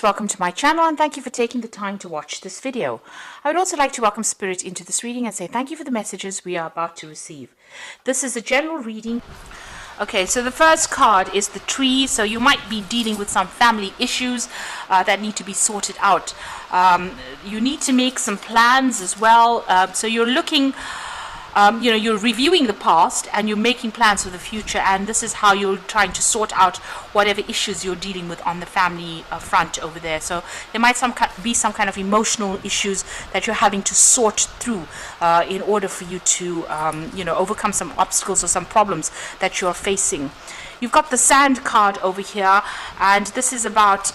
Welcome to my channel and thank you for taking the time to watch this video. I would also like to welcome Spirit into this reading and say thank you for the messages we are about to receive. This is a general reading. Okay, so the first card is the Tree. So you might be dealing with some family issues that need to be sorted out. You need to make some plans as well. So you're looking... you're reviewing the past and you're making plans for the future, and this is how you're trying to sort out whatever issues you're dealing with on the family front over there. So there might be some kind of emotional issues that you're having to sort through in order for you to overcome some obstacles or some problems that you're facing. You've got the Sand card over here, and this is about...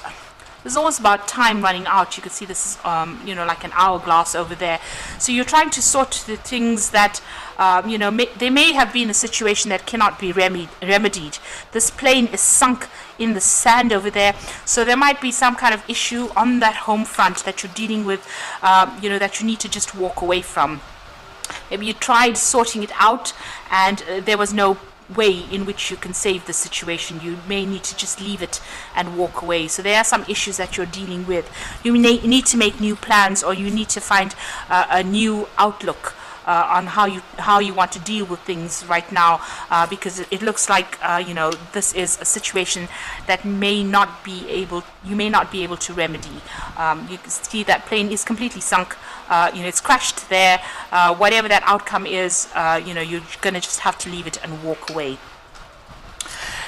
It's always about time running out. You can see this is, like an hourglass over there. So you're trying to sort the things that, there may have been a situation that cannot be remedied. This plane is sunk in the sand over there. So there might be some kind of issue on that home front that you're dealing with, that you need to just walk away from. Maybe you tried sorting it out and there was no way in which you can save the situation. You may need to just leave it and walk away. So there are some issues that you're dealing with. You need to make new plans, or you need to find a new outlook on how you want to deal with things right now, because it looks like this is a situation that you may not be able to remedy. You can see that plane is completely sunk. It's crashed there. Whatever that outcome is, you're gonna just have to leave it and walk away.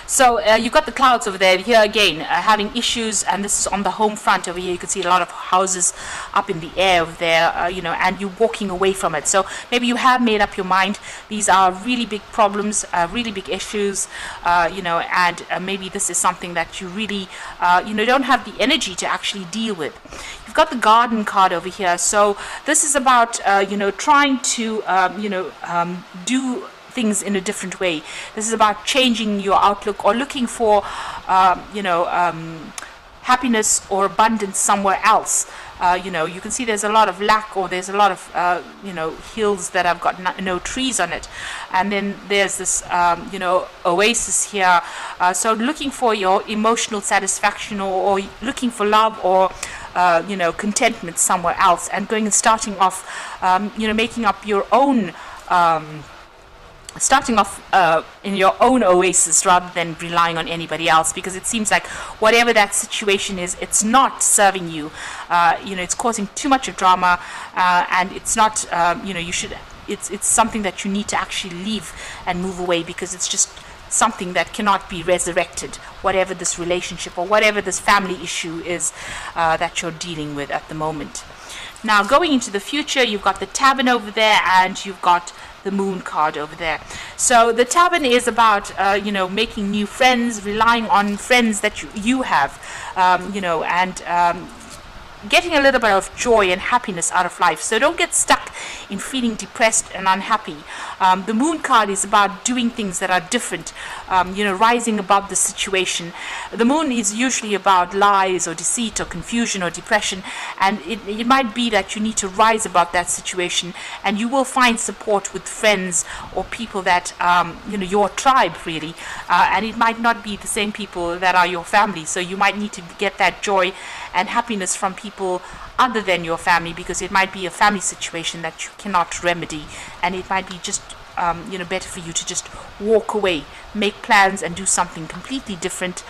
So you've got the clouds over there. Here again, having issues, and this is on the home front over here. You can see a lot of houses up in the air over there, and you're walking away from it. So maybe you have made up your mind. These are really big problems, really big issues, and maybe this is something that you really, don't have the energy to actually deal with. You've got the Garden card over here. So this is about, trying to, do things in a different way. This is about changing your outlook or looking for happiness or abundance somewhere else. You can see there's a lot of lack, or there's a lot of hills that have got no trees on it, and then there's this oasis here. So looking for your emotional satisfaction, or looking for love, or contentment somewhere else, and going and starting off making up your own in your own oasis rather than relying on anybody else, because it seems like whatever that situation is, it's not serving you. It's causing too much of drama, and it's not, it's something that you need to actually leave and move away, because it's just something that cannot be resurrected, whatever this relationship or whatever this family issue is that you're dealing with at the moment. Now, going into the future, you've got the Tavern over there, and you've got the Moon card over there. So the Tavern is about making new friends, relying on friends that you have, and getting a little bit of joy and happiness out of life. So don't get stuck in feeling depressed and unhappy. The Moon card is about doing things that are different, rising above the situation. The Moon is usually about lies or deceit or confusion or depression, and it might be that you need to rise above that situation, and you will find support with friends or people that your tribe really, and it might not be the same people that are your family. So you might need to get that joy and happiness from people other than your family, because it might be a family situation that you cannot remedy, and it might be just better for you to just walk away, make plans, and do something completely different.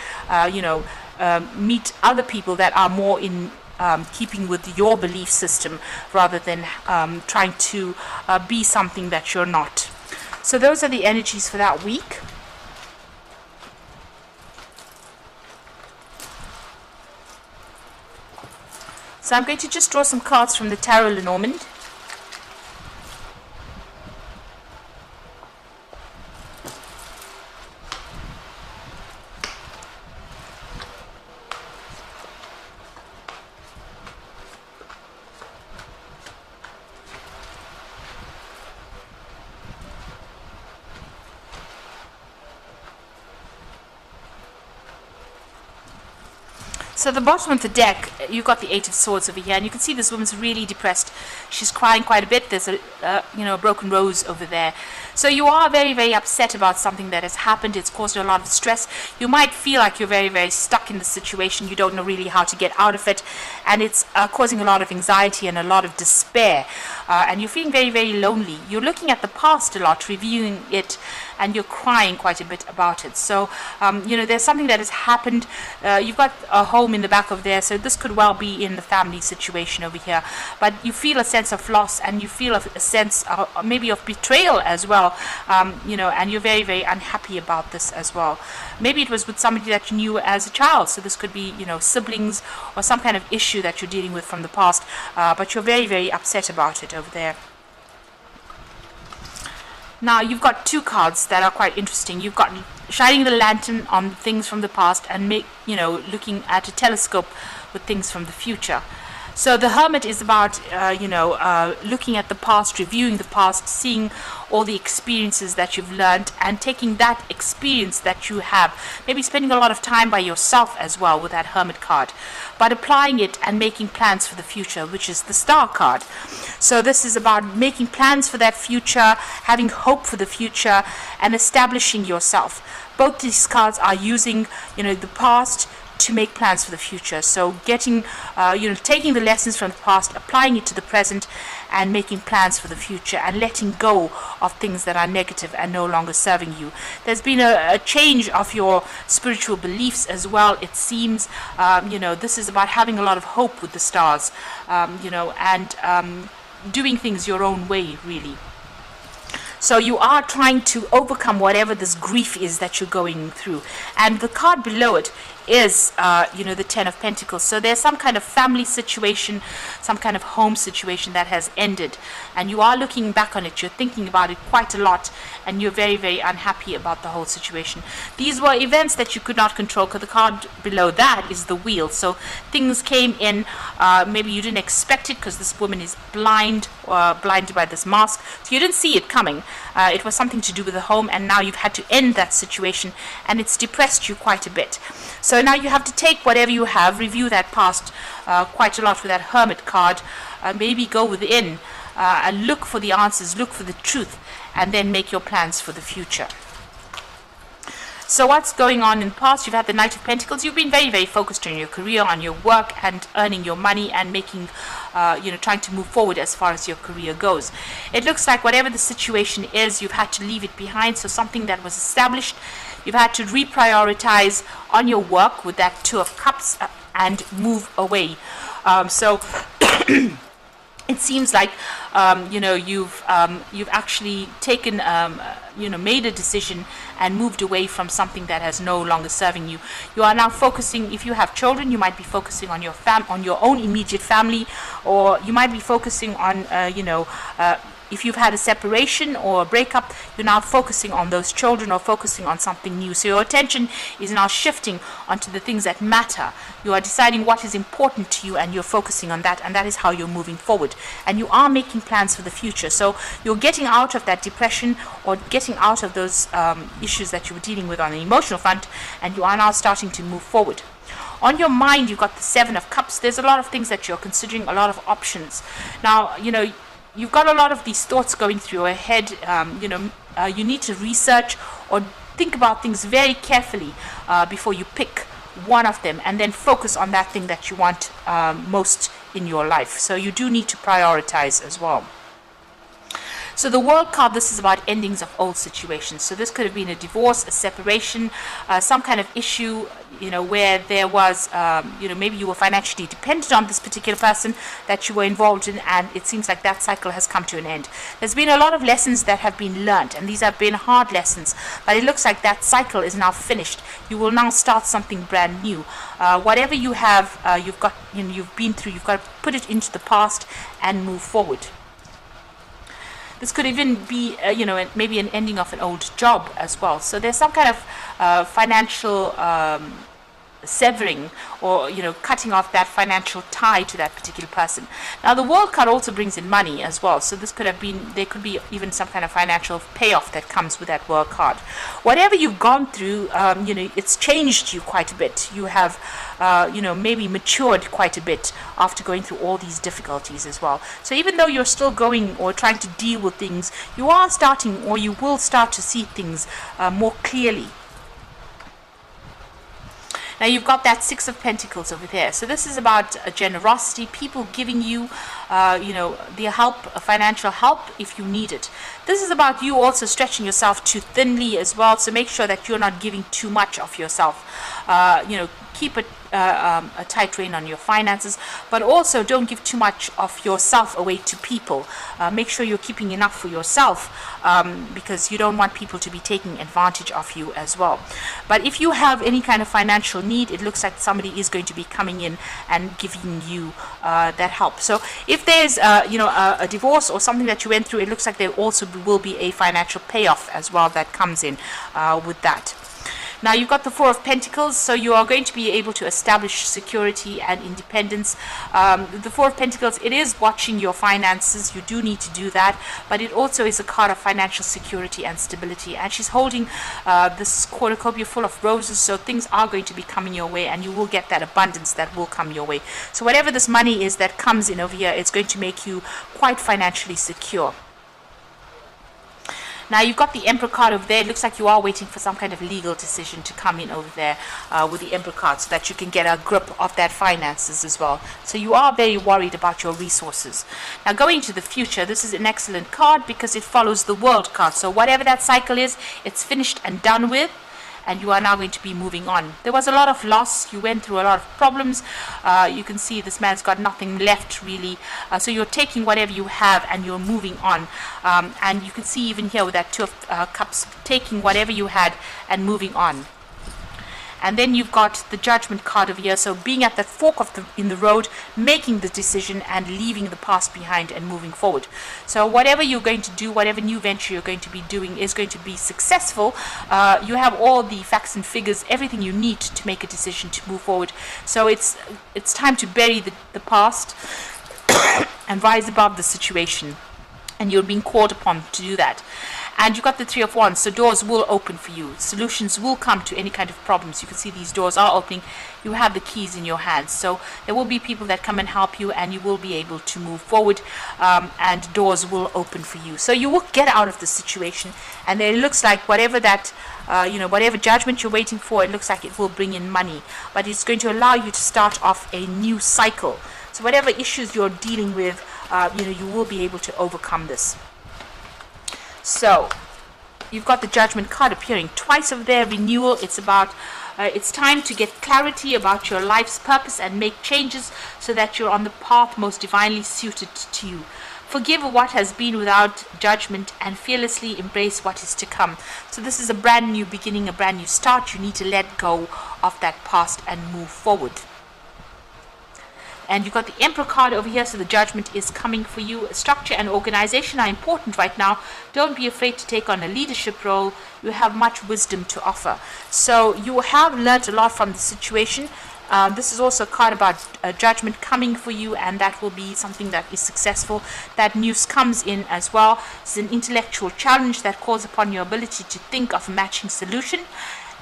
Meet other people that are more in keeping with your belief system, rather than trying to be something that you're not. So those are the energies for that week. So I'm going to just draw some cards from the Tarot Lenormand. So the bottom of the deck, you've got the Eight of Swords over here, and you can see this woman's really depressed. She's crying quite a bit. There's a broken rose over there. So you are very, very upset about something that has happened. It's caused you a lot of stress. You might feel like you're very, very stuck in the situation. You don't know really how to get out of it, and it's causing a lot of anxiety and a lot of despair. And you're feeling very, very lonely. You're looking at the past a lot, reviewing it, and you're crying quite a bit about it. So, there's something that has happened. You've got a home in the back of there, so this could well be in the family situation over here. But you feel a sense of loss, and you feel a sense maybe of betrayal as well, and you're very, very unhappy about this as well. Maybe it was with somebody that you knew as a child, so this could be, siblings or some kind of issue that you're dealing with from the past, but you're very, very upset about it over there. Now you've got two cards that are quite interesting. You've got shining the lantern on things from the past and looking at a telescope with things from the future. So the Hermit is about, looking at the past, reviewing the past, seeing all the experiences that you've learned and taking that experience that you have, maybe spending a lot of time by yourself as well with that Hermit card, but applying it and making plans for the future, which is the Star card. So this is about making plans for that future, having hope for the future, and establishing yourself. Both these cards are using, the past to make plans for the future. So getting, taking the lessons from the past, applying it to the present, and making plans for the future, and letting go of things that are negative and no longer serving you. There's been a change of your spiritual beliefs as well, it seems. This is about having a lot of hope with the stars, and doing things your own way, really. So you are trying to overcome whatever this grief is that you're going through. And the card below it is, the Ten of Pentacles. So there's some kind of family situation, some kind of home situation that has ended. And you are looking back on it. You're thinking about it quite a lot. And you're very, very unhappy about the whole situation. These were events that you could not control, because the card below that is the Wheel. So things came in, maybe you didn't expect it because this woman is blinded by this mask. So you didn't see it coming. It was something to do with the home, and now you've had to end that situation, and it's depressed you quite a bit. So now you have to take whatever you have, review that past quite a lot with that Hermit card, maybe go within and look for the answers, look for the truth, and then make your plans for the future. So what's going on in the past? You've had the Knight of Pentacles. You've been very, very focused on your career, on your work, and earning your money, and making, trying to move forward as far as your career goes. It looks like whatever the situation is, you've had to leave it behind. So something that was established, you've had to reprioritize on your work with that Two of Cups and move away. It seems like you've actually taken made a decision and moved away from something that has no longer serving you. You are now focusing. If you have children, you might be focusing on your own immediate family, or you might be focusing on if you've had a separation or a breakup, you're now focusing on those children or focusing on something new. So your attention is now shifting onto the things that matter. You are deciding what is important to you, and you're focusing on that, and that is how you're moving forward. And you are making plans for the future. So you're getting out of that depression, or getting out of those issues that you were dealing with on the emotional front, and you are now starting to move forward. On your mind, you've got the Seven of Cups. There's a lot of things that you're considering, a lot of options. Now, you've got a lot of these thoughts going through your head. You need to research or think about things very carefully before you pick one of them, and then focus on that thing that you want most in your life. So you do need to prioritize as well. So the World card, this is about endings of old situations. So this could have been a divorce, a separation, some kind of issue, where there was, maybe you were financially dependent on this particular person that you were involved in, and it seems like that cycle has come to an end. There's been a lot of lessons that have been learned, and these have been hard lessons, but it looks like that cycle is now finished. You will now start something brand new. Whatever you have, you've been through, you've got to put it into the past and move forward. This could even be, maybe an ending of an old job as well. So there's some kind of financial severing or cutting off that financial tie to that particular person. Now the World card also brings in money as well, so this could have been, there could be even some kind of financial payoff that comes with that World card. Whatever you've gone through, it's changed you quite a bit. You have maybe matured quite a bit after going through all these difficulties as well. So even though you're still going or trying to deal with things, you are starting, or you will start to see things more clearly. Now you've got that Six of Pentacles over there. So this is about generosity, people giving you, the help, financial help if you need it. This is about you also stretching yourself too thinly as well. So make sure that you're not giving too much of yourself. Keep a tight rein on your finances, but also don't give too much of yourself away to people. Make sure you're keeping enough for yourself, because you don't want people to be taking advantage of you as well. But if you have any kind of financial need, it looks like somebody is going to be coming in and giving you that help. So if there's a divorce or something that you went through, it looks like there also will be a financial payoff as well that comes in with that. Now you've got the Four of Pentacles, so you are going to be able to establish security and independence. The Four of Pentacles, it is watching your finances. You do need to do that, but it also is a card of financial security and stability. And she's holding this cornucopia full of roses, so things are going to be coming your way, and you will get that abundance that will come your way. So whatever this money is that comes in over here, it's going to make you quite financially secure. Now you've got the Emperor card over there. It looks like you are waiting for some kind of legal decision to come in over there with the Emperor card, so that you can get a grip of that finances as well. So you are very worried about your resources. Now going to the future, this is an excellent card because it follows the World card. So whatever that cycle is, it's finished and done with, and you are now going to be moving on. There was a lot of loss. You went through a lot of problems. You can see this man's got nothing left really. So you're taking whatever you have and you're moving on. And you can see even here with that Two of Cups, taking whatever you had and moving on. And then you've got the Judgment card over here. So being at that fork in the road, making the decision and leaving the past behind and moving forward. So whatever you're going to do, whatever new venture you're going to be doing is going to be successful. You have all the facts and figures, everything you need to make a decision to move forward. So it's time to bury the past and rise above the situation. And you're being called upon to do that. And you've got the Three of Wands, so doors will open for you. Solutions will come to any kind of problems. You can see these doors are opening. You have the keys in your hands. So there will be people that come and help you, and you will be able to move forward, and doors will open for you. So you will get out of the situation, and then it looks like whatever that, whatever judgment you're waiting for, it looks like it will bring in money. But it's going to allow you to start off a new cycle. So whatever issues you're dealing with, you will be able to overcome this. So you've got the Judgment card appearing twice over there. Renewal. It's about it's time to get clarity about your life's purpose and make changes so that you're on the path most divinely suited to you. Forgive what has been without judgment and fearlessly embrace what is to come. So this is a brand new beginning, a brand new start. You need to let go of that past and move forward. And you've got the Emperor card over here, so the Judgment is coming for you. Structure and organization are important right now. Don't be afraid to take on a leadership role. You have much wisdom to offer. So you have learned a lot from the situation. This is also a card about judgment coming for you, and that will be something that is successful. That news comes in as well. It's an intellectual challenge that calls upon your ability to think of a matching solution.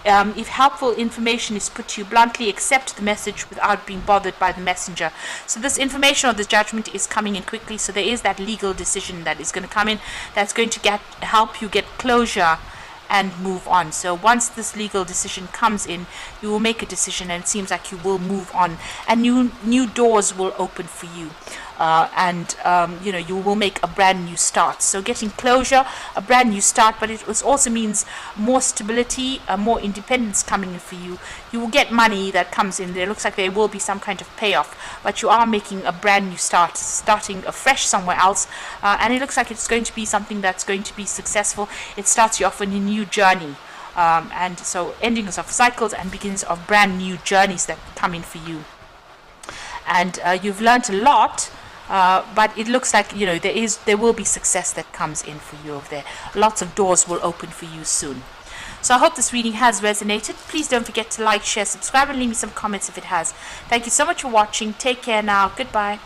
If helpful information is put to you bluntly, accept the message without being bothered by the messenger. So this information or this judgment is coming in quickly. So there is that legal decision that is going to come in that's going to help you get closure and move on. So once this legal decision comes in, you will make a decision, and it seems like you will move on, and new doors will open for you. You will make a brand new start. So getting closure, a brand new start, but it also means more stability, more independence coming in for you. You will get money that comes in. There looks like there will be some kind of payoff, but you are making a brand new start, starting afresh somewhere else, and it looks like it's going to be something that's going to be successful. It starts you off on a new journey. And so endings of cycles and beginnings of brand new journeys that come in for you. And you've learned a lot. But it looks like there will be success that comes in for you over there. Lots of doors will open for you soon. So I hope this reading has resonated. Please don't forget to like, share, subscribe, and leave me some comments if it has. Thank you so much for watching. Take care now. Goodbye.